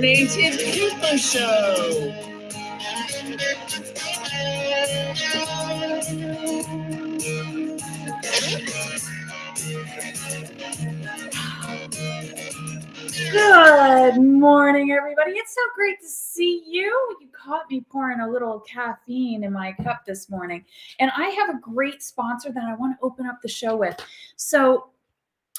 Caffeinated People Show. Good morning, everybody. It's so great to see you. You caught me pouring a little caffeine in my cup this morning. And I have a great sponsor that I want to open up the show with. So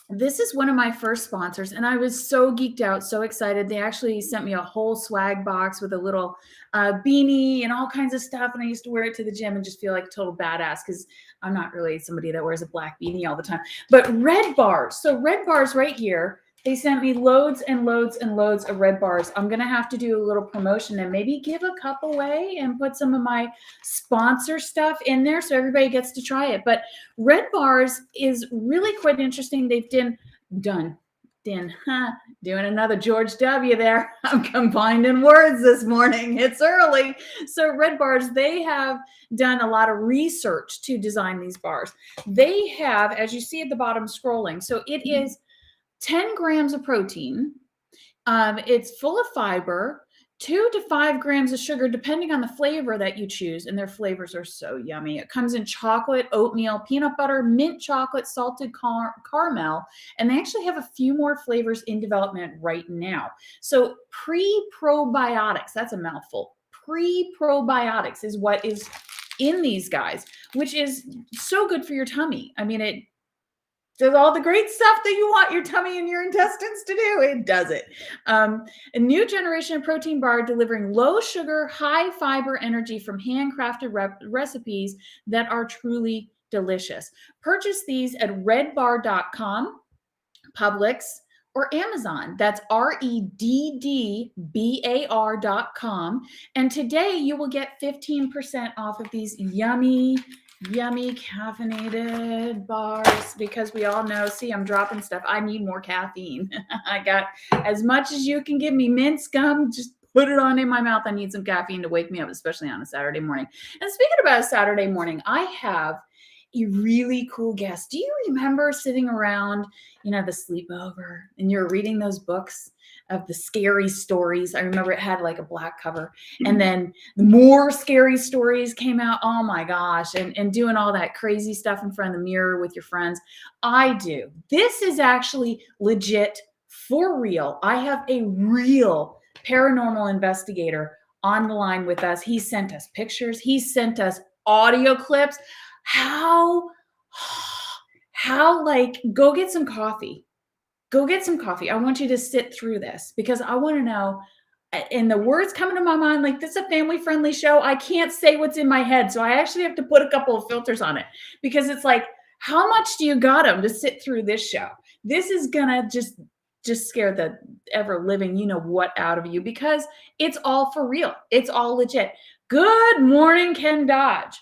this is one of my first sponsors, and I was so geeked out, so excited. They actually sent me a whole swag box with a little beanie and all kinds of stuff, and I used to wear it to the gym and just feel like a total badass because I'm not really somebody that wears a black beanie all the time. But Red Bars, so Red Bars right here, they sent me loads and loads and loads of Red Bars. I'm going to have to do a little promotion and maybe give a cup away and put some of my sponsor stuff in there so everybody gets to try it. But Red Bars is really quite interesting. They've doing another George W. there. I'm combining words this morning. It's early. So Red Bars, they have done a lot of research to design these bars. They have, as you see at the bottom scrolling, so it is 10 grams of protein. It's full of fiber, 2 to 5 grams of sugar, depending on the flavor that you choose. And their flavors are so yummy. It comes in chocolate, oatmeal, peanut butter, mint chocolate, salted caramel. And they actually have a few more flavors in development right now. So pre-probiotics, that's a mouthful. Pre-probiotics is what is in these guys, which is so good for your tummy. I mean, it does all the great stuff that you want your tummy and your intestines to do. It does it. A new generation of protein bar delivering low sugar, high fiber energy from handcrafted recipes that are truly delicious. Purchase these at redbar.com, Publix, or Amazon. That's REDDBAR.com. And today you will get 15% off of these yummy caffeinated bars, because we all know, see, I'm dropping stuff. I need more caffeine. I got as much as you can give me. Mint scum, just put it on in my mouth. I need some caffeine to wake me up, especially on a Saturday morning. And speaking about a Saturday morning, I have a really cool guest. Do you remember sitting around, the sleepover, and you're reading those books of the scary stories? I remember it had like a black cover, and then more scary stories came out. Oh my gosh. And doing all that crazy stuff in front of the mirror with your friends. I do. This is actually legit, for real. I have a real paranormal investigator on the line with us. He sent us pictures. He sent us audio clips. How go get some coffee. Go get some coffee. I want you to sit through this because I want to know, and the words coming to my mind, like, this is a family-friendly show. I can't say what's in my head. So I actually have to put a couple of filters on it, because it's like, how much do you got them to sit through this show? This is gonna just scare the ever living what out of you, because it's all for real. It's all legit. Good morning, Ken Dodge.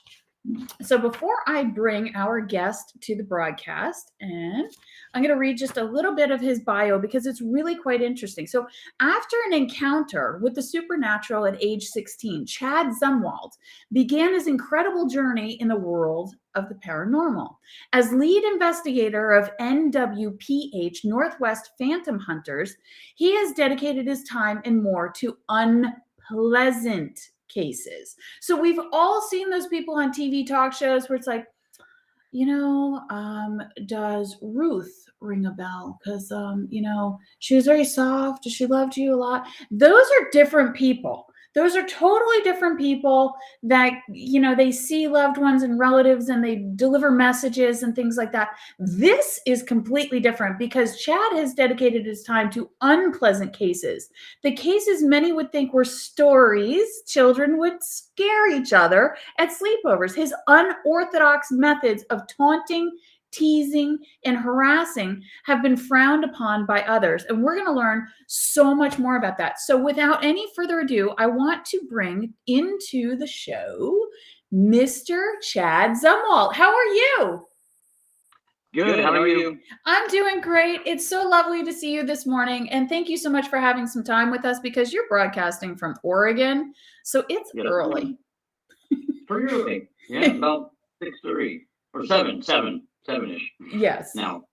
So before I bring our guest to the broadcast, and I'm going to read just a little bit of his bio because it's really quite interesting. So after an encounter with the supernatural at age 16, Chad Zumwalt began his incredible journey in the world of the paranormal. As lead investigator of NWPH Northwest Phantom Hunters, he has dedicated his time and more to unpleasant cases. So we've all seen those people on TV talk shows where it's like, does Ruth ring a bell? Because, she was very soft. She loved you a lot. Those are different people. Those are totally different people that, they see loved ones and relatives and they deliver messages and things like that. This is completely different because Chad has dedicated his time to unpleasant cases. The cases many would think were stories. Children would scare each other at sleepovers. His unorthodox methods of taunting, teasing, and harassing have been frowned upon by others. And we're going to learn so much more about that. So without any further ado, I want to bring into the show Mr. Chad Zumwalt. How are you? Good. How are you? I'm doing great. It's so lovely to see you this morning. And thank you so much for having some time with us, because you're broadcasting from Oregon. So it's early. Pretty early. Yeah, about 6:30 or 7-ish. Yes. Now.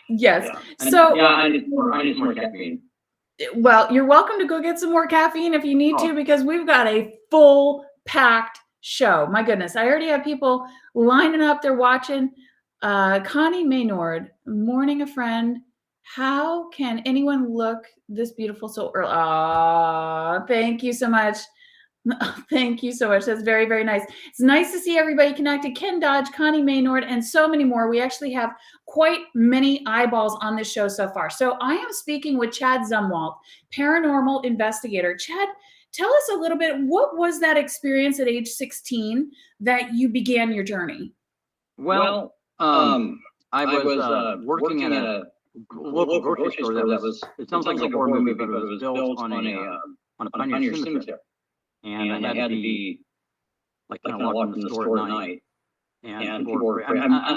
Yes. Yeah. So I need more caffeine. Well, you're welcome to go get some more caffeine if you need to, because we've got a full packed show. My goodness, I already have people lining up. They're watching. Connie Maynard, morning a friend. How can anyone look this beautiful so early? Thank you so much. Thank you so much. That's very, very nice. It's nice to see everybody connected. Ken Dodge, Connie Maynard, and so many more. We actually have quite many eyeballs on this show so far. So I am speaking with Chad Zumwalt, Paranormal Investigator. Chad, tell us a little bit, what was that experience at age 16 that you began your journey? Well, I was working at a local grocery store that was, it sounds like a horror movie, but it was built on a pioneer cemetery. And I had to be like kind of locked in the store at night. And people were, I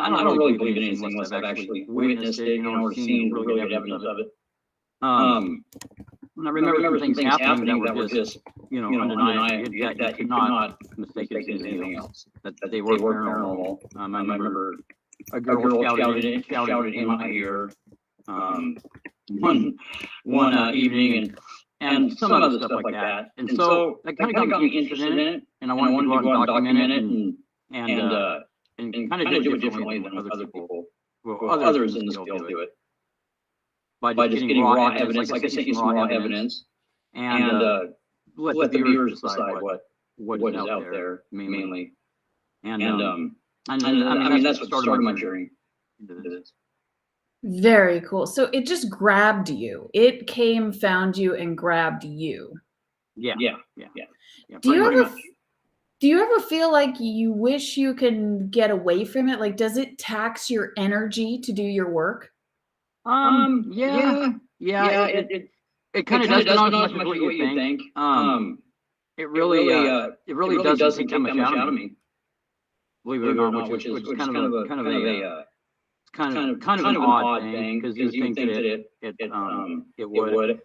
don't really believe in anything unless I've actually witnessed it, or seen really good evidence of it. And I remember things happening that were just, undeniable, that you could not mistake it as anything else. That they were paranormal. I remember a girl shouted in my ear one evening, and some other stuff like that. And so that kind of got me interested in it, and I wanted to go out and document it and kind of do it differently than other people, others in this field do it. By just getting raw evidence, like I sent you some raw evidence, and let the viewers decide what is out there mainly. And I mean that's what started my journey into this. Very cool. So it just grabbed you. It came, found you, and grabbed you. Yeah. Do you ever feel like you wish you can get away from it? Like, does it tax your energy to do your work? Yeah. It kind of does not as much as what you think. It really doesn't take that much out of me. Believe it or not, which is kind of an odd thing, because you think that it would.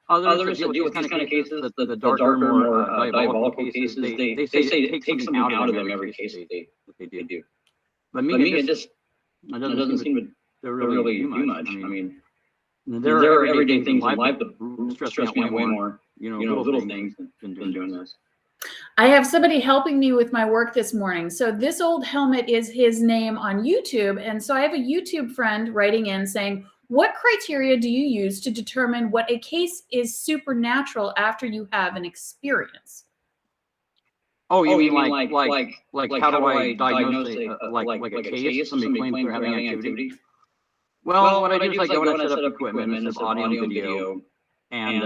Others that deal with these kind of cases, the darker, more diabolical cases, they say it takes something out of them every case that they do. But me, it doesn't seem to really do much. I mean, there are everyday things in life that stress me out way more, little things than doing this. I have somebody helping me with my work this morning. So this old helmet is his name on YouTube. And so I have a YouTube friend writing in saying, what criteria do you use to determine what a case is supernatural after you have an experience? Oh, you mean like how do I diagnose a case? Somebody claims they're having activity? Well, what I do is I go and I set up equipment, and audio and video, and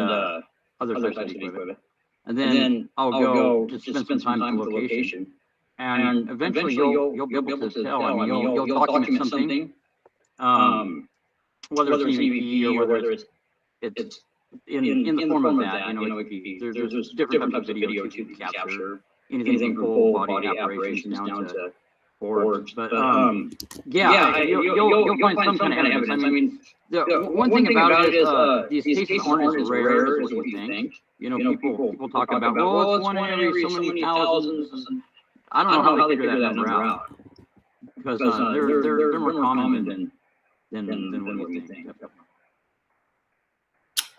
other types of equipment. And then I'll go to spend some time at the location. And eventually you'll be able to tell. I mean, you'll document something, whether it's an EVP or whether it's in the form of that. There's different types of video to capture. Anything from full body operations down to boards. But you'll find some kind of evidence. I mean, the one thing about it is these cases aren't as rare as what you think. People talk about, well, it's one in every so many thousands. I don't know how they figure that number out, because they're more common than what you think.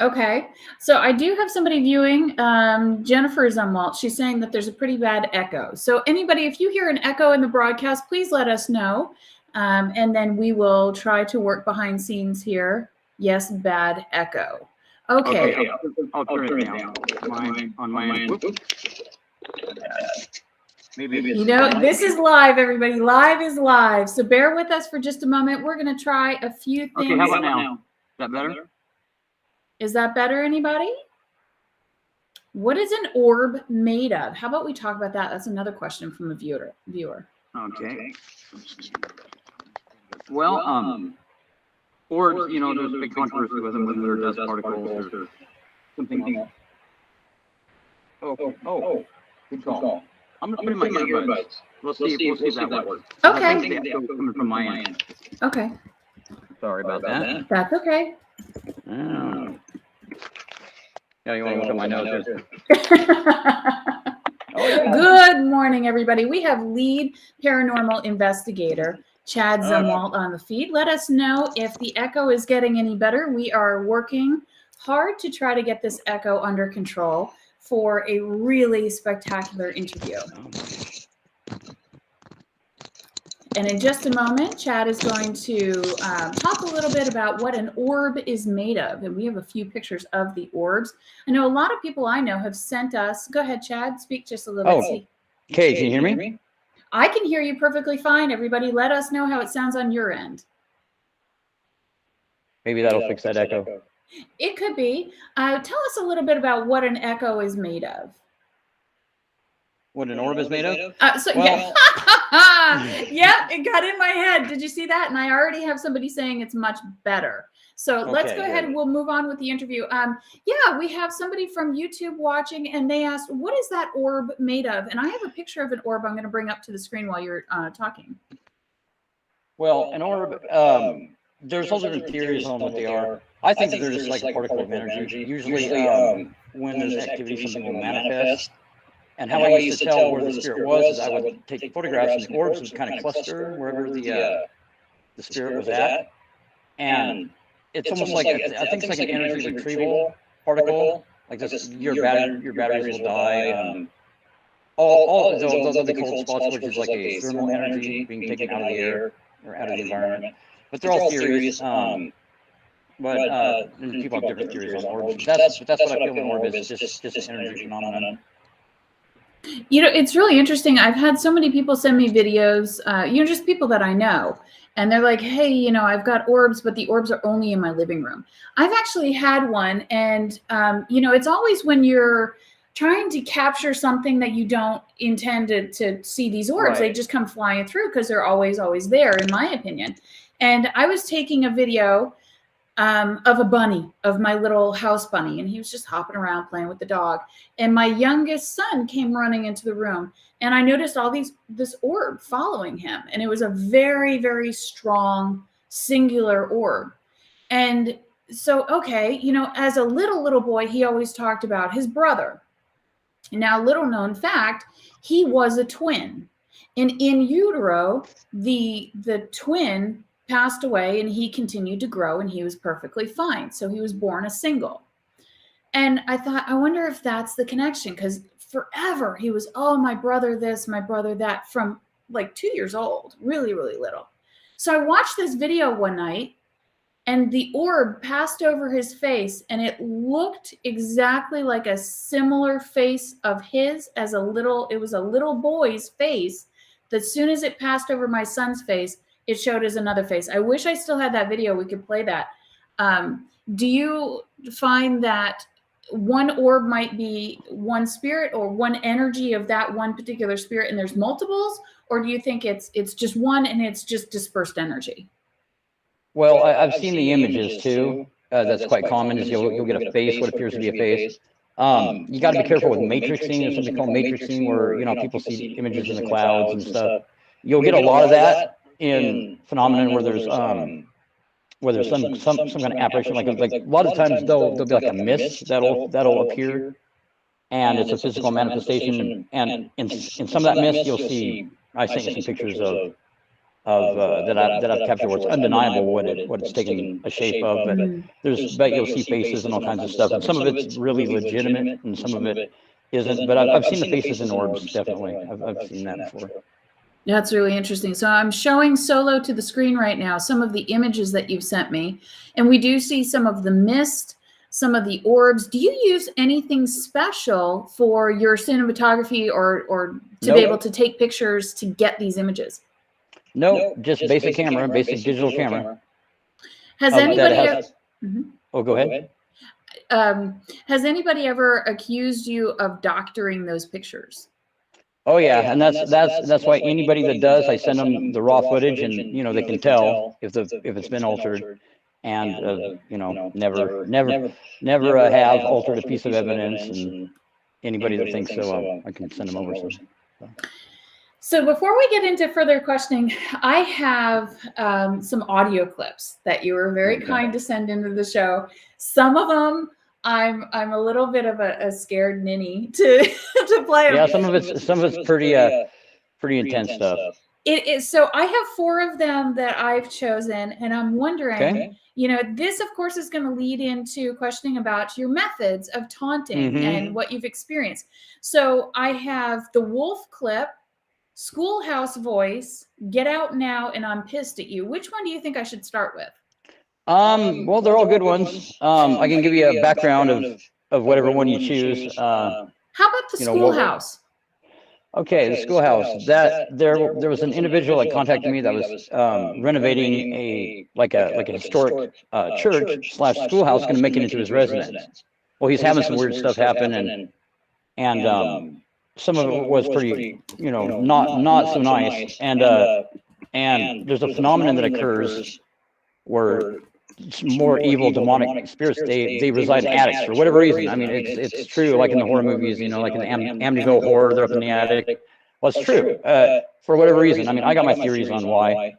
Okay, so I do have somebody viewing, Jennifer Zumwalt. She's saying that there's a pretty bad echo. So anybody, if you hear an echo in the broadcast, please let us know. And then we will try to work behind scenes here. Yes, bad echo. Okay. I'll turn it down on my end. Maybe this is live, everybody. Live is live. So bear with us for just a moment. We're going to try a few things. Okay, how about now? Is that better? Is that better, anybody? What is an orb made of? How about we talk about that? That's another question from a viewer. Okay. Well, orbs, there's a big controversy with them, whether they're dust particles or something else. Oh, good call. I'm going to put in my earbuds. We'll see if that works. Okay. I think the echo coming from my end. Okay. Sorry about that. That's okay. Oh. Yeah, you want to look at my nose here? Good morning, everybody. We have lead paranormal investigator Chad Zumwalt on the feed. Let us know if the echo is getting any better. We are working hard to try to get this echo under control for a really spectacular interview. And in just a moment, Chad is going to talk a little bit about what an orb is made of. And we have a few pictures of the orbs. I know a lot of people I know have sent us. Go ahead, Chad. Speak just a little bit. Okay, can you hear me? I can hear you perfectly fine. Everybody, let us know how it sounds on your end. Maybe that'll fix that echo. It could be. Tell us a little bit about what an echo is made of. What an orb is made of? Yeah. Yep, it got in my head. Did you see that? And I already have somebody saying it's much better. So let's go ahead and we'll move on with the interview. Yeah, we have somebody from YouTube watching, and they asked, what is that orb made of? And I have a picture of an orb I'm going to bring up to the screen while you're talking. Well, an orb, there's all different theories on what they are. I think they're just like a particle of energy. Usually when there's activity, something will manifest. And how I used to tell where the spirit was is I would take photographs, and the orbs would kind of cluster wherever the spirit was at. And it's almost like, I think it's like an energy retrieval particle. Like this, your batteries will die. They'll be cold spots, which is like a thermal energy being taken out of the air or out of the environment. But they're all theories. But people have different theories on orbs. That's what I feel an orb is, just an energy phenomenon. You know, it's really interesting. I've had so many people send me videos, just people that I know, and they're like, hey, I've got orbs, but the orbs are only in my living room. I've actually had one, and, it's always when you're trying to capture something that you don't intend to see these orbs. Right. They just come flying through because they're always there, in my opinion. And I was taking a video of a bunny, of my little house bunny. And he was just hopping around playing with the dog. And my youngest son came running into the room. And I noticed this orb following him. And it was a very, very strong, singular orb. And so, okay, as a little boy, he always talked about his brother. Now, little known fact, he was a twin. And in utero, the twin passed away, and he continued to grow, and he was perfectly fine. So he was born a single. And I thought, I wonder if that's the connection, because forever he was, oh, my brother this, my brother that, from like 2 years old, really, really little. So I watched this video one night, and the orb passed over his face, and it looked exactly like a similar face of his it was a little boy's face. That as soon as it passed over my son's face, it showed as another face. I wish I still had that video. We could play that. Do you find that one orb might be one spirit or one energy of that one particular spirit, and there's multiples? Or do you think it's just one and it's just dispersed energy? Well, I've seen the images too. That's quite common. Is you'll get a face, what appears to be a face. You got to be careful with matrixing. There's something called matrixing, where people see images in the clouds and stuff. You'll get a lot of that in phenomenon where there's some kind of apparition, like a lot of times there'll be like a mist that'll appear, and it's a physical manifestation. And in some of that mist, you'll see. I sent you some pictures of that I've captured where it's undeniable what it's taken a shape of. But you'll see faces and all kinds of stuff, and some of it's really legitimate, and some of it isn't. But I've seen the faces in orbs, definitely. I've seen that before. That's really interesting. So I'm showing solo to the screen right now some of the images that you've sent me, and we do see some of the mist, some of the orbs. Do you use anything special for your cinematography or to be able to take pictures to get these images? No, just basic camera, basic digital camera. Has anybody Oh, go ahead. Has anybody ever accused you of doctoring those pictures? Oh yeah, and that's why anybody that does, I send them the raw footage, and they can tell if it's been altered, and never have altered a piece of evidence, and anybody that thinks so, I can send them over. So before we get into further questioning, I have some audio clips that you were very kind to send into the show. Some of them I'm a little bit of a scared ninny to play. Yeah, some of it's pretty intense stuff. It is. So I have 4 of them that I've chosen, and I'm wondering, Okay. this of course is going to lead into questioning about your methods of taunting and what you've experienced. So I have the wolf clip, schoolhouse voice, get out now, and I'm pissed at you. Which one do you think I should start with? Well, they're all good ones. I can give you a background of whatever one you choose. How about the schoolhouse? Okay, the schoolhouse. That there was an individual that contacted me that was renovating a historic church / schoolhouse, going to make it into his residence. Well, he's having some weird stuff happen, and some of it was pretty, not so nice. And there's a phenomenon that occurs where more evil demonic spirits, they reside in attics for whatever reason. I mean, it's true, like in the horror movies, like in the Amityville Horror, they're up in the attic. Well, it's true for whatever reason. I mean, I got my theories on why.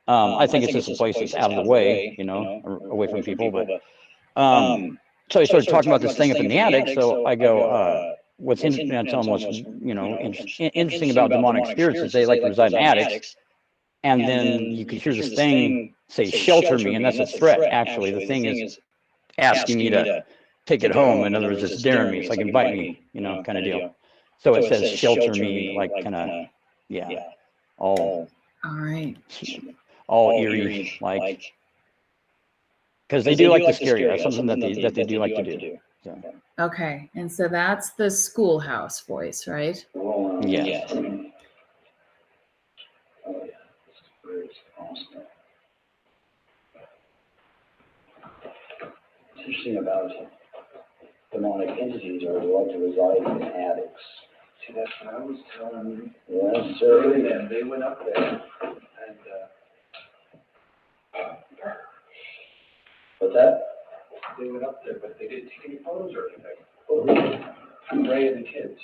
I think it's just a place that's out of the way, away from people. But so he started talking about this thing up in the attic. So I go, what's interesting about demonic spirits is they like to reside in attics. And then you could hear this thing say, "Shelter me," and that's a threat. Actually, the thing is asking me to take it home. In other words, it's daring me. It's like invite me, kind of deal. So it says, "Shelter me," like kind of, all right, all eerie, like, because they do like to scare you. That's something that they do like to do. So. Okay, and so that's the schoolhouse voice, right? Yes. Interesting about demonic entities are they like to reside in attics. See, that's what I was telling you. Yes, sir. They went up there and what's that? They went up there, but they didn't take any photos or anything. Oh, really? Ray and the kids.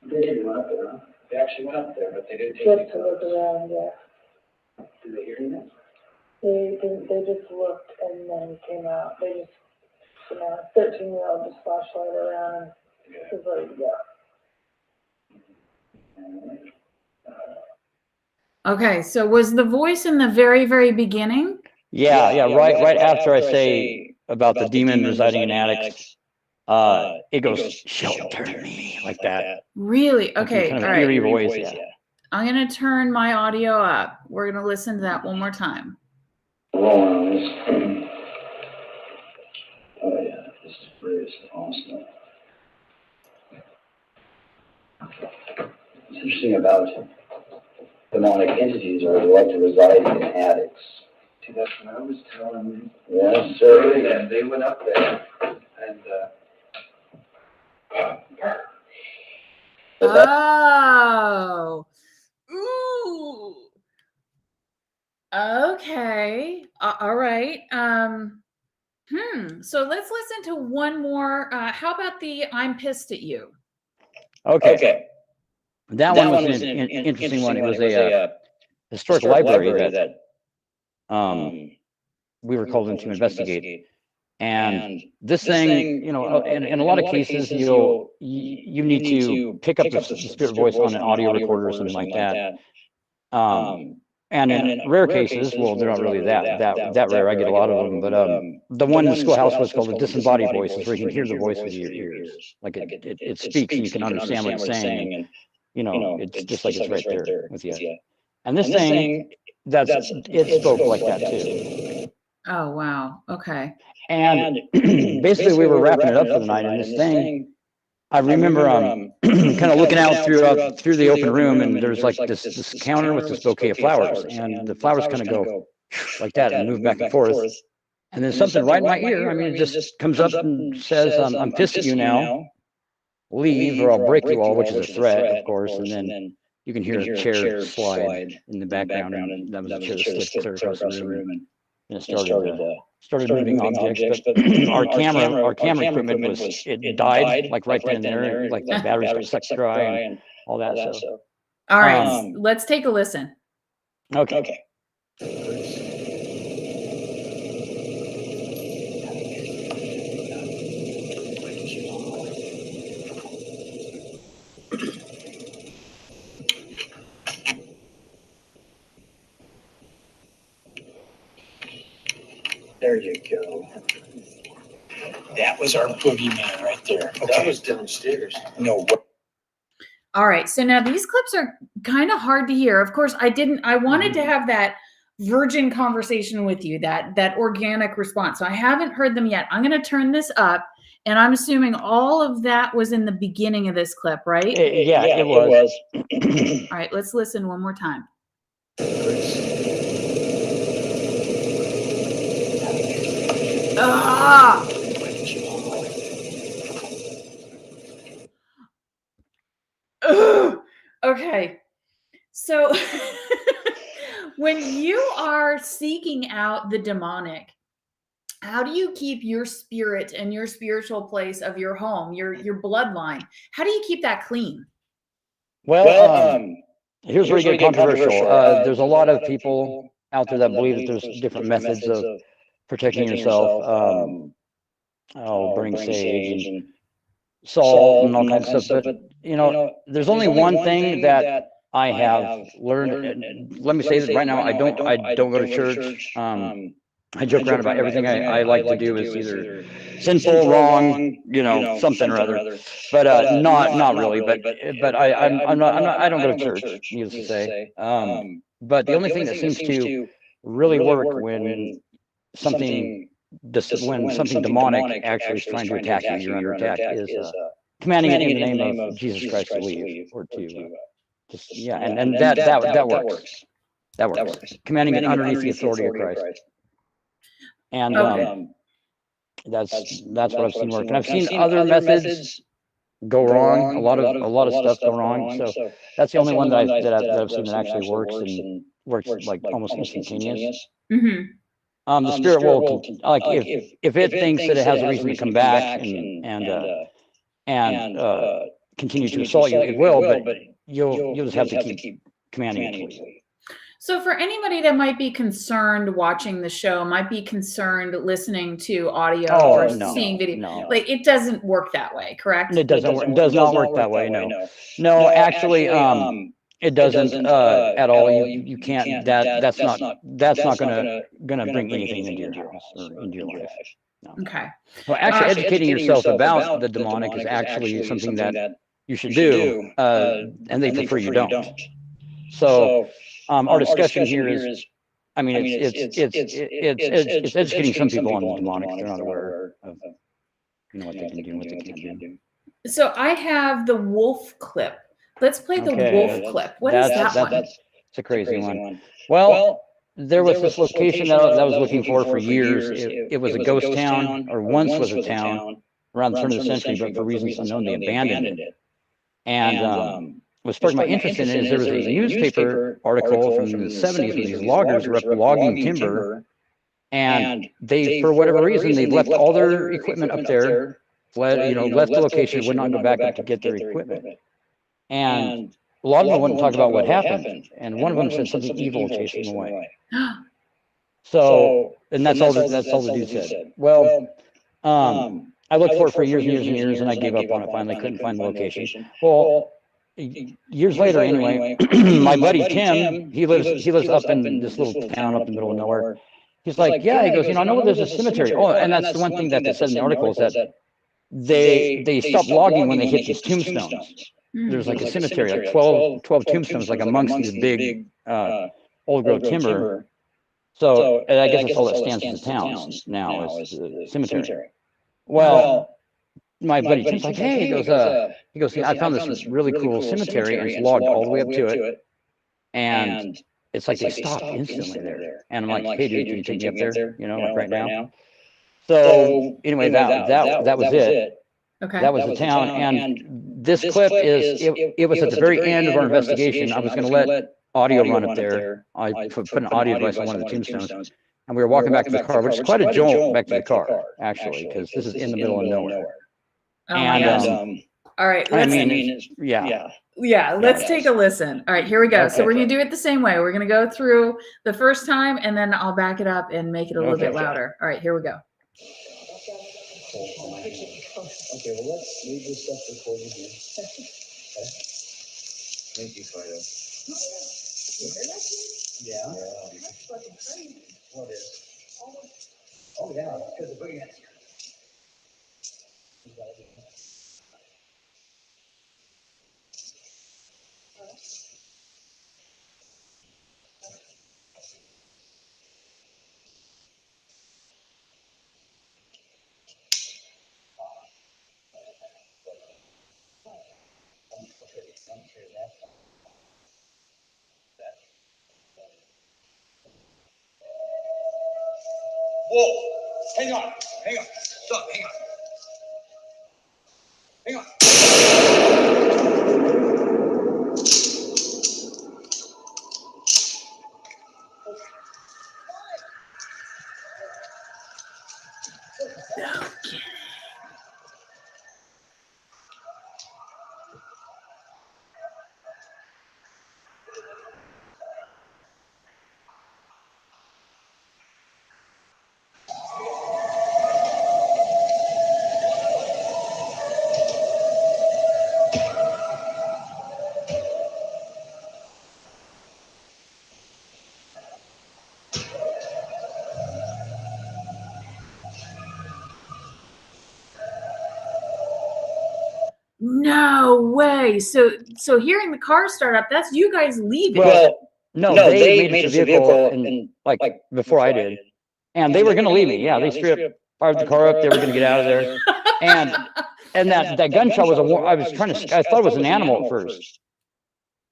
They didn't went up there, huh? They actually went up there, but they didn't take any photos. Just to look around, yeah. Did they hear anything? They didn't. They just looked and then came out. They just, 13-year-old just flashlight around and was like, yeah. Okay, so was the voice in the very, very beginning? Yeah. Right after I say about the demon residing in attics, it goes, "Shelter me," like that. Really? Okay, kind of all right. Eerie voice, yeah. I'm going to turn my audio up. We're going to listen to that one more time. Oh yeah, this is pretty awesome. What's interesting about demonic entities are they like to reside in attics. See, that's what I was telling you. Yes, sir. They went up there and Oh. Ooh. Okay. All right. So let's listen to one more. How about the "I'm pissed at you"? Okay. That one was an interesting one. It was a historic library that we were called in to investigate. And this thing, in a lot of cases, you need to pick up the spirit voice on an audio recorder or something like that. And in rare cases, well, they're not really that rare. I get a lot of them, but the one in the schoolhouse was called a disembodied voice, where you can hear the voice with your ears, like it speaks and you can understand what it's saying, and it's just like it's right there with you. And this thing, it spoke like that too. Oh wow. Okay. And basically, we were wrapping it up for the night, and this thing, I remember kind of looking out through the open room, and there's like this counter with this bouquet of flowers, and the flowers kind of go like that and move back and forth. And then something right in my ear, I mean, it just comes up and says, "I'm pissed at you now. Leave or I'll break you all," which is a threat, of course. And then you can hear a chair slide in the background, and that was a chair that slipped clear across the room, and it started moving objects. But our camera equipment it died like right then and there, like the batteries got sucked dry and all that. So all right, let's take a listen. Okay. There you go. That was our boogeyman right there. Okay. That was downstairs. No. All right. So now these clips are kind of hard to hear. Of course, I wanted to have that virgin conversation with you, that organic response. So I haven't heard them yet. I'm going to turn this up, and I'm assuming all of that was in the beginning of this clip, right? Yeah, it was. All right, let's listen one more time. Ah! Ugh. Okay. So when you are seeking out the demonic, how do you keep your spirit and your spiritual place of your home, your bloodline? How do you keep that clean? Well, here's where you get controversial. There's a lot of people out there that believe that there's different methods of protecting yourself. Burning sage and salt and all kinds of stuff. But there's only one thing that I have learned. And let me say that right now, I don't go to church. I joke around about everything I like to do is either sinful, wrong, something or other. But not really. But I'm not I don't go to church, needless to say. But the only thing that seems to really work when something demonic actually is trying to attack you, you're under attack, is commanding it in the name of Jesus Christ to leave, or to just and that works. That works. Commanding it underneath the authority of Christ. And that's what I've seen work. And I've seen other methods go wrong. A lot of stuff go wrong. So that's the only one that I've seen that actually works, and works like almost instantaneous. Mm-hmm. The spirit will, like, if it thinks that it has a reason to come back and continue to assault you, it will. But you'll just have to keep commanding it to leave. So for anybody that might be concerned watching the show, might be concerned listening to audio or seeing video, like, it doesn't work that way, correct? It doesn't work. It does not work that way. No, actually, it doesn't at all. You can't. That's not gonna bring anything into your house or into your life. No. Okay. Well, actually, educating yourself about the demonic is actually something that you should do, and they prefer you don't. So, our discussion here is, I mean, it's educating some people on the demonic. They're not aware of what they can do and what they can't do. So I have the wolf clip. Let's play the wolf clip. What is that one? It's a crazy one. Well, there was this location that I was looking for years. It was a ghost town, or once was a town, around the turn of the century, but for reasons unknown, they abandoned it. And what sparked my interest in it is there was a newspaper article from the 70s where these loggers were up logging timber, and they, for whatever reason, they left all their equipment up there, left the location, would not go back up to get their equipment. And a lot of them wouldn't talk about what happened. And one of them said something evil chased them away. So, and that's all the dude said. Well, I looked for it for years and years and years, and I gave up on it finally, couldn't find the location. Well, years later, anyway, my buddy Tim, he lives up in this little town up in the middle of nowhere. He's like, yeah, he goes, I know there's a cemetery. Oh, and that's the one thing that they said in the article, is that they stopped logging when they hit these tombstones. There's like a cemetery, like 12 tombstones, like amongst these big old growth timber. So I guess that's all that stands as the towns now, is the cemetery. Well, my buddy Tim's like, hey, he goes, I found this really cool cemetery, and it's logged all the way up to it, and it's like they stopped instantly there. And I'm like, hey, dude, can you take me up there? Like right now. So anyway, that was it. Okay. That was the town, and this clip is it was at the very end of our investigation. I was going to let audio run up there. I put an audio device on one of the tombstones, and we were walking back to the car, which is quite a jolt back to the car, actually, because this is in the middle of nowhere. Oh my gosh. All right. Let's take a listen. All right, here we go. Okay. So we're going to do it the same way. We're going to go through the first time, and then I'll back it up and make it a little bit louder. All right, here we go. Okay, well, let's leave this stuff recorded here. Okay. Thank you, Fido. Yeah. That's fucking crazy. What is? Oh, yeah, because the boogeyman. Whoa, hang on, stop, hang on. No way. So hearing the car start up, that's you guys leaving. Well, no, they made us a vehicle and like before I did. And they were going to leave me. Yeah, they straight up fired the car up. They were going to get out of there. And that gunshot was I thought it was an animal at first.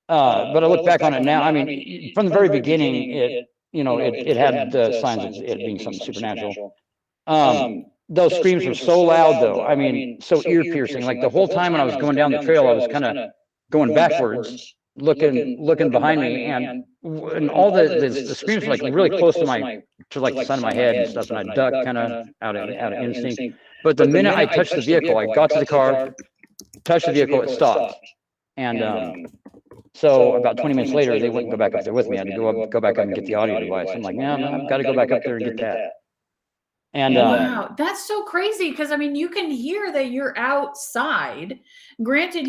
But I look back on it now. I mean, from the very beginning, it had the signs of it being something supernatural. Those screams were so loud, though. I mean, so ear piercing. Like the whole time when I was going down the trail, I was kind of going backwards, looking behind me, and all the screams were like really close to like the side of my head and stuff, and I ducked kind of out of instinct. But the minute I touched the vehicle, I got to the car, touched the vehicle, it stopped, and so about 20 minutes later, they wouldn't go back up there with me. I had to go back up and get the audio device. I'm like, no, I've got to go back up there and get that. And wow, that's so crazy because I mean, you can hear that you're outside. Granted,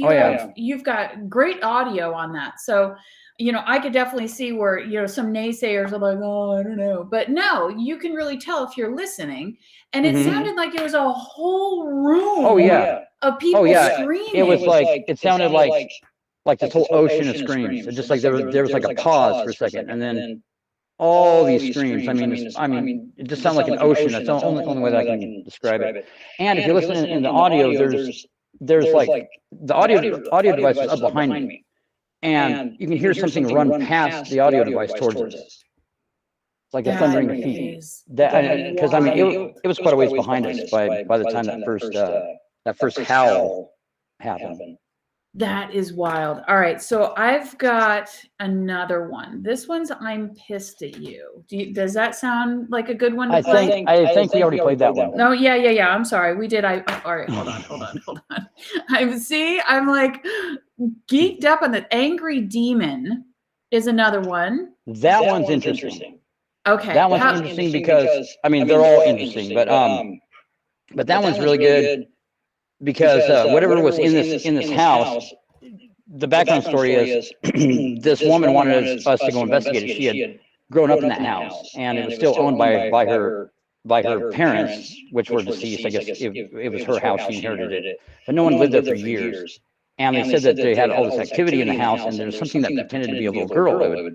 you've got great audio on that, so I could definitely see where some naysayers are like, oh, I don't know, but no, you can really tell if you're listening. And it sounded like there was a whole room. Oh yeah, of people screaming. It was like it sounded like this whole ocean of screams. Just like there was like a pause for a second, and then all these screams. I mean, it just sounded like an ocean. That's the only way that I can describe it. And if you listen in the audio, there's like the audio device is up behind me, and you can hear something run past the audio device towards us. It's like a thundering feet. Because I mean, it was quite a ways behind us by the time that first howl happened. That is wild. All right, so I've got another one. This one's I'm pissed at you. Does that sound like a good one to play? I think we already played that one. No, yeah. I'm sorry. We did. All right, hold on. I'm like geeked up on the Angry Demon is another one. That one's interesting. Okay. That one's interesting because I mean they're all interesting, but that one's really good. Because whatever was in this house, the background story is this woman wanted us to go investigate it. She had grown up in that house, and it was still owned by her parents, which were deceased. I guess it was her house; she inherited it, but no one lived there for years. And they said that they had all this activity in the house, and there was something that pretended to be a little girl.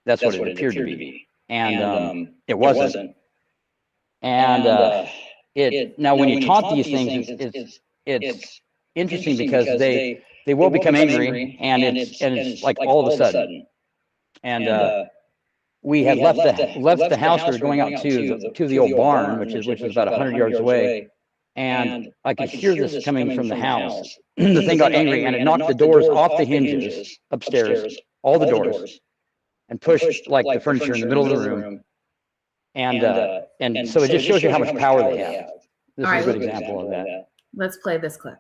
That's what it appeared to be, and it wasn't. And now when you taunt these things, it's interesting because they will become angry, and it's like all of a sudden. And we had left the house. We were going out to the old barn, which is about 100 yards away, and I could hear this coming from the house. The thing got angry, and it knocked the doors off the hinges upstairs, all the doors, and pushed like the furniture in the middle of the room. And so it just shows you how much power they have. This is a good example of that. Let's play this clip.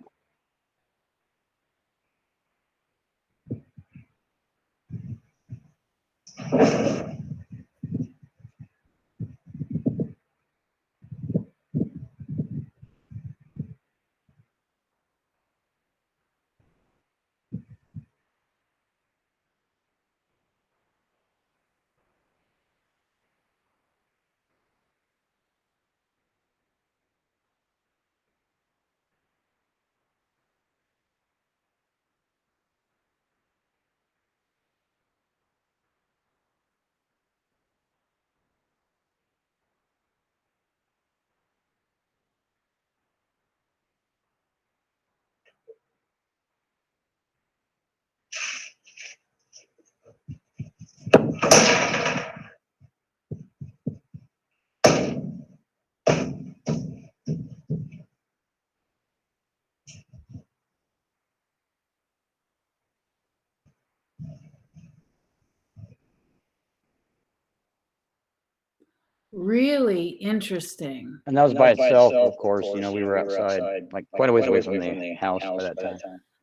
really interesting. And that was by itself, of course. You know, we were outside, like quite a ways away from the house by that time.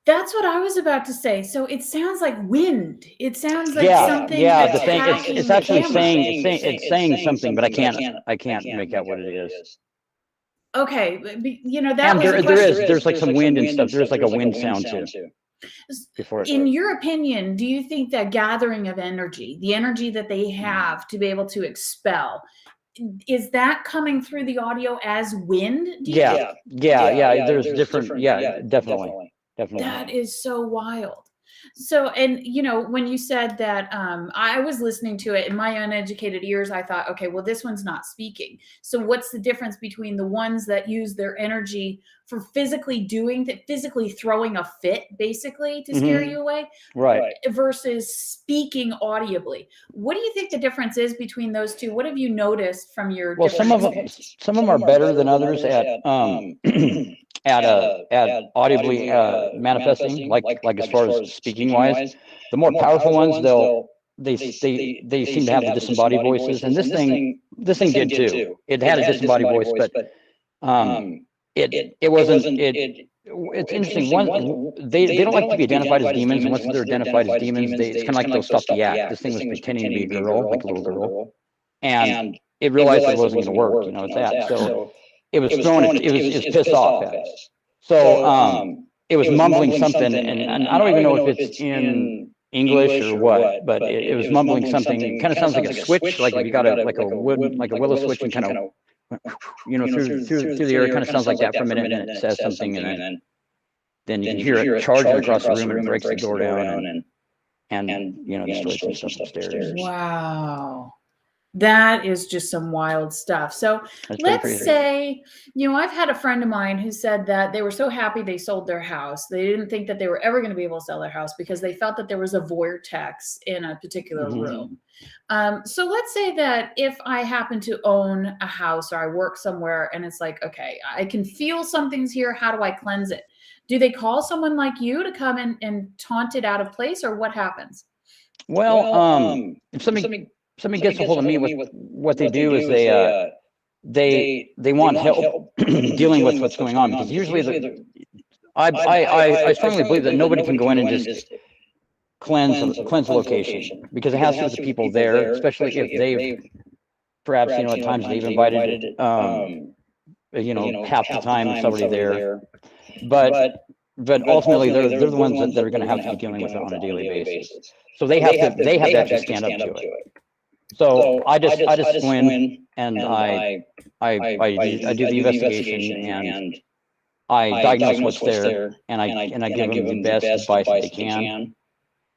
That's what I was about to say. So it sounds like wind. It sounds like Yeah, something yeah. The that's thing, attacking it's the actually camera. it's saying something, but I can't make out what it is. Okay, you know, that And was a there question. there's like some wind and stuff. There's like a wind sound too. Before it. In your opinion, do you think that gathering of energy, the energy that they have to be able to expel, is that coming through the audio as wind? Do you think? Yeah. There's different. Yeah, definitely. That is so wild. So, and you know, when you said that, I was listening to it in my uneducated ears, I thought, okay, well, this one's not speaking. So what's the difference between the ones that use their energy for physically throwing a fit, basically to scare you away, Right. versus speaking audibly? What do you think the difference is between those two? What have you noticed from your Well, different experiences? some of them are better than others at at audibly manifesting, like as far as speaking wise. The more powerful ones, they seem to have the disembodied voices, and this thing did too. It had a disembodied voice, but it wasn't. It's interesting. They don't like to be identified as demons. And once they're identified as demons, it's kind of like they'll stop the act. This thing was pretending to be a girl, like a little girl, and it realized it wasn't going to work. You know, it's that. So it was thrown. It was pissed off at us. So it was mumbling something, and I don't even know if it's in English or what, but it was mumbling something. It kind of sounds like a switch, like if you got like a willow switch, and kind of, you know, through the air. It kind of sounds like that for a minute, and it says something, and then you can hear it charging across the room, and it breaks the door down, and you know, destroys some stuff upstairs. Wow. That is just some wild stuff. So let's say, you know, I've had a friend of mine who said that they were so happy they sold their house. They didn't think that they were ever going to be able to sell their house because they felt that there was a vortex in a particular room. So let's say that if I happen to own a house or I work somewhere and it's like, okay, I can feel something's here. How do I cleanse it? Do they call someone like you to come in and taunt it out of place, or what happens? Well, if somebody gets a hold of me, with what they do is they want help dealing with what's going on, because usually I strongly believe that nobody can go in and just cleanse a location, because it has to do with the people there, especially if they've perhaps, you know, at times they've invited you know, half the time somebody there, but ultimately they're the ones that are going to have to be dealing with it on a daily basis. So they have to actually stand up to it. So I just go in and I do the investigation, and I diagnose what's there, and I give them the best advice that they can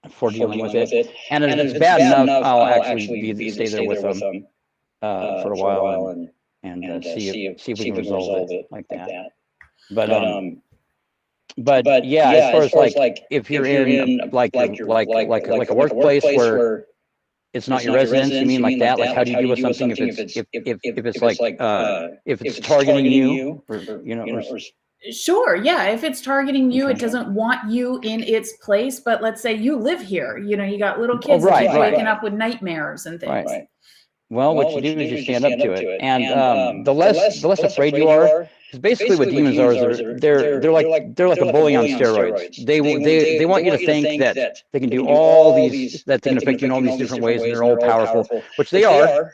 for dealing with it. And if it's bad enough, I'll actually stay there with them for a while and see if we can resolve it like that. But yeah, as far as like if you're in like a workplace where it's not your residence, you mean like that? Like, how do you deal with something if it's like if it's targeting you, or, you know? Sure, yeah. If it's targeting you, it doesn't want you in its place. But let's say you live here, you know, you got little kids that keep waking up with nightmares and things. Well, what you do is you stand up to it, and the less afraid you are. Because basically, what demons are is they're like a bully on steroids. They want you to think that they can do all these, that they can affect you in all these different ways, and they're all powerful, which they are,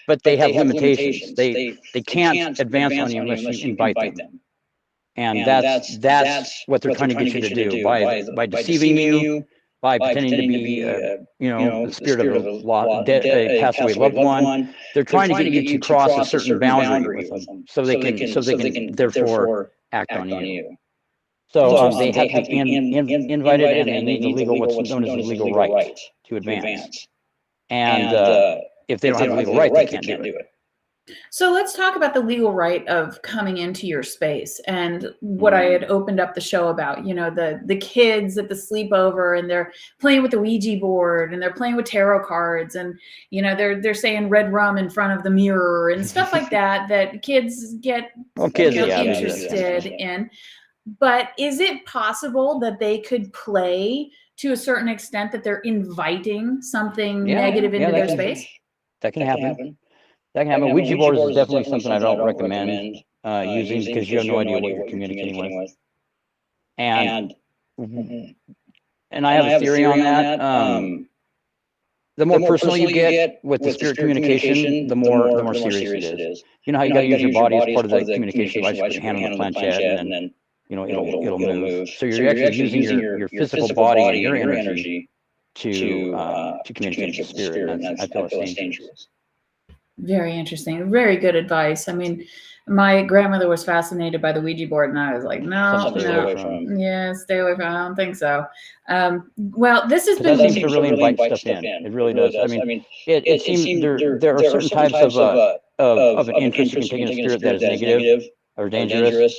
but they have limitations. They can't advance on you unless you invite them, and that's what they're trying to get you to do by deceiving you, by pretending to be, you know, the spirit of a passed away loved one. They're trying to get you to cross a certain boundary with them, so they can therefore act on you. So they have to be invited, and they need the legal, what's known as the legal right to advance. And if they don't have the legal right, they can't do it. So let's talk about the legal right of coming into your space, and what I had opened up the show about, you know, the kids at the sleepover, and they're playing with the Ouija board, and they're playing with tarot cards, and, you know, they're saying red rum in front of the mirror and stuff like that kids get interested in. But is it possible that they could play to a certain extent that they're inviting something negative into their space? That can happen. That can happen. Ouija boards is definitely something I don't recommend using because you have no idea what you're communicating with. And I have a theory on that. The more personal you get with the spirit communication, the more serious it is. You know how you got to use your body as part of the communication device. Put your hand on the planchette, and then it'll move. So you're actually using your physical body and your energy to communicate with the spirit. And I feel it's dangerous. Very interesting. Very good advice. I mean, my grandmother was fascinated by the Ouija board, and I was like, no. Yeah, stay away from. I don't think so. Well, this has been. That seems to really invite stuff in. It really does. I mean, it seems there are certain types of an interest you can take in a spirit that is negative or dangerous.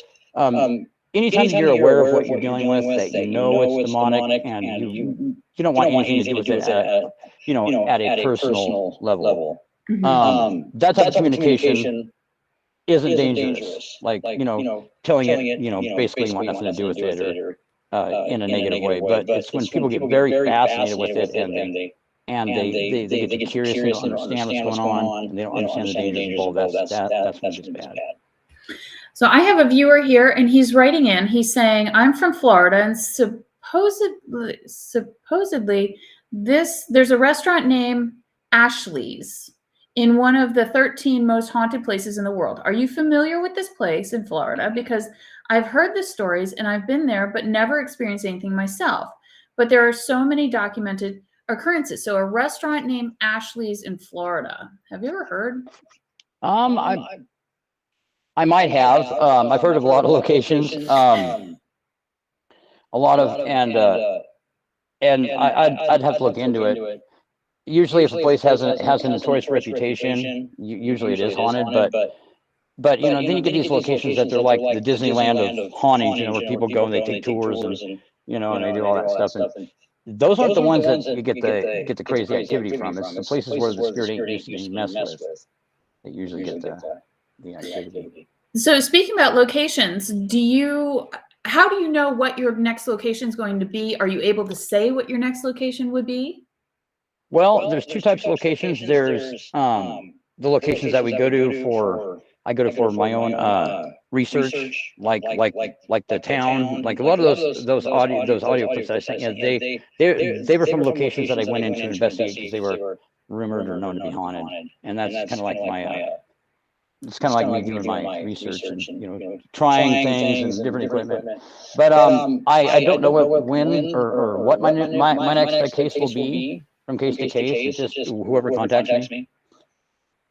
Anytime you're aware of what you're dealing with, that you know it's demonic, and you don't want anything to do with it at a personal level. That type of communication isn't dangerous. Like, telling it, basically you want nothing to do with it or in a negative way. But it's when people get very fascinated with it and they get curious, and they don't understand what's going on, and they don't understand the dangers involved. That's when it gets bad. So I have a viewer here, and he's writing in. He's saying, I'm from Florida, and supposedly there's a restaurant named Ashley's in one of the 13 most haunted places in the world. Are you familiar with this place in Florida? Because I've heard the stories and I've been there, but never experienced anything myself. But there are so many documented occurrences. So a restaurant named Ashley's in Florida. Have you ever heard? I might have. I've heard of a lot of locations. A lot of, and I'd have to look into it. Usually, if a place has a notorious reputation, usually it is haunted. But then you get these locations that they're like the Disneyland of hauntings, where people go and they take tours and and they do all that stuff. And those aren't the ones that you get the crazy activity from. It's the places where the spirit ain't used to being messed with that usually get the activity. So speaking about locations, how do you know what your next location is going to be? Are you able to say what your next location would be? Well, there's two types of locations. There's the locations that we go to for my own research, like the town, like a lot of those audio clips that I sent you. They were from locations that I went in to investigate because they were rumored or known to be haunted, and that's kind of like my. It's kind of like me doing my research and trying things and different equipment. But I don't know when or what my next case will be. From case to case, it's just whoever contacts me.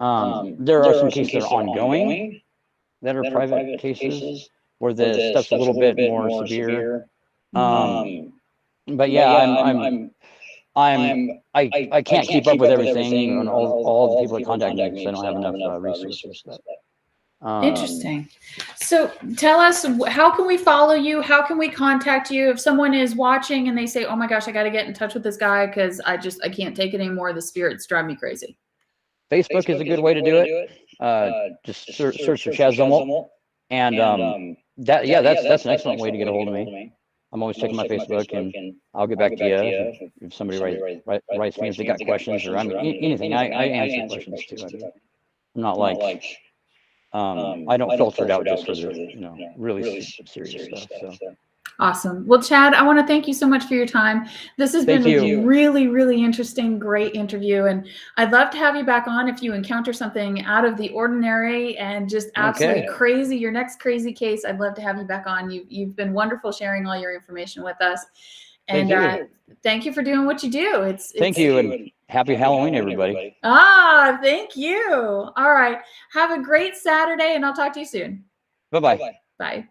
There are some cases that are ongoing, that are private cases, where the stuff's a little bit more severe. But yeah, I can't keep up with everything and all the people that contact me because I don't have enough resources. Interesting. So tell us, how can we follow you? How can we contact you? If someone is watching and they say, oh my gosh, I got to get in touch with this guy because I can't take it anymore. The spirits drive me crazy. Facebook is a good way to do it. Just search for Chad Zumwalt. And that's an excellent way to get a hold of me. I'm always checking my Facebook, and I'll get back to you if somebody writes me if they got questions or anything. I answer questions too. I'm not like I don't filter it out just for the really serious stuff. So. Awesome. Well, Chad, I want to thank you so much for your time. This has been a really, really interesting, great interview. And I'd love to have you back on if you encounter something out of the ordinary and just absolutely crazy, your next crazy case. I'd love to have you back on. You've been wonderful sharing all your information with us. And thank you for doing what you do. Thank you. And happy Halloween, everybody. Thank you. All right. Have a great Saturday, and I'll talk to you soon. Bye-bye. Bye.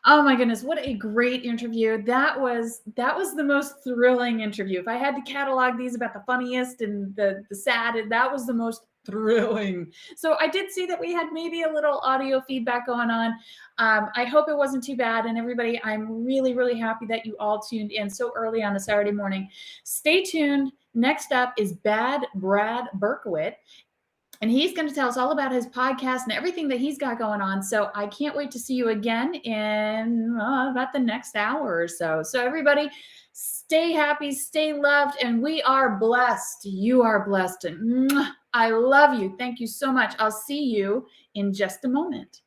Oh my goodness, what a great interview. That was the most thrilling interview. If I had to catalog these about the funniest and the sad, that was the most thrilling. So I did see that we had maybe a little audio feedback going on. I hope it wasn't too bad. And everybody, I'm really, really happy that you all tuned in so early on a Saturday morning. Stay tuned. Next up is Bad Brad Berkowitz. And he's going to tell us all about his podcast and everything that he's got going on. So I can't wait to see you again in about the next hour or so. So everybody, stay happy, stay loved, and we are blessed. You are blessed. And I love you. Thank you so much. I'll see you in just a moment.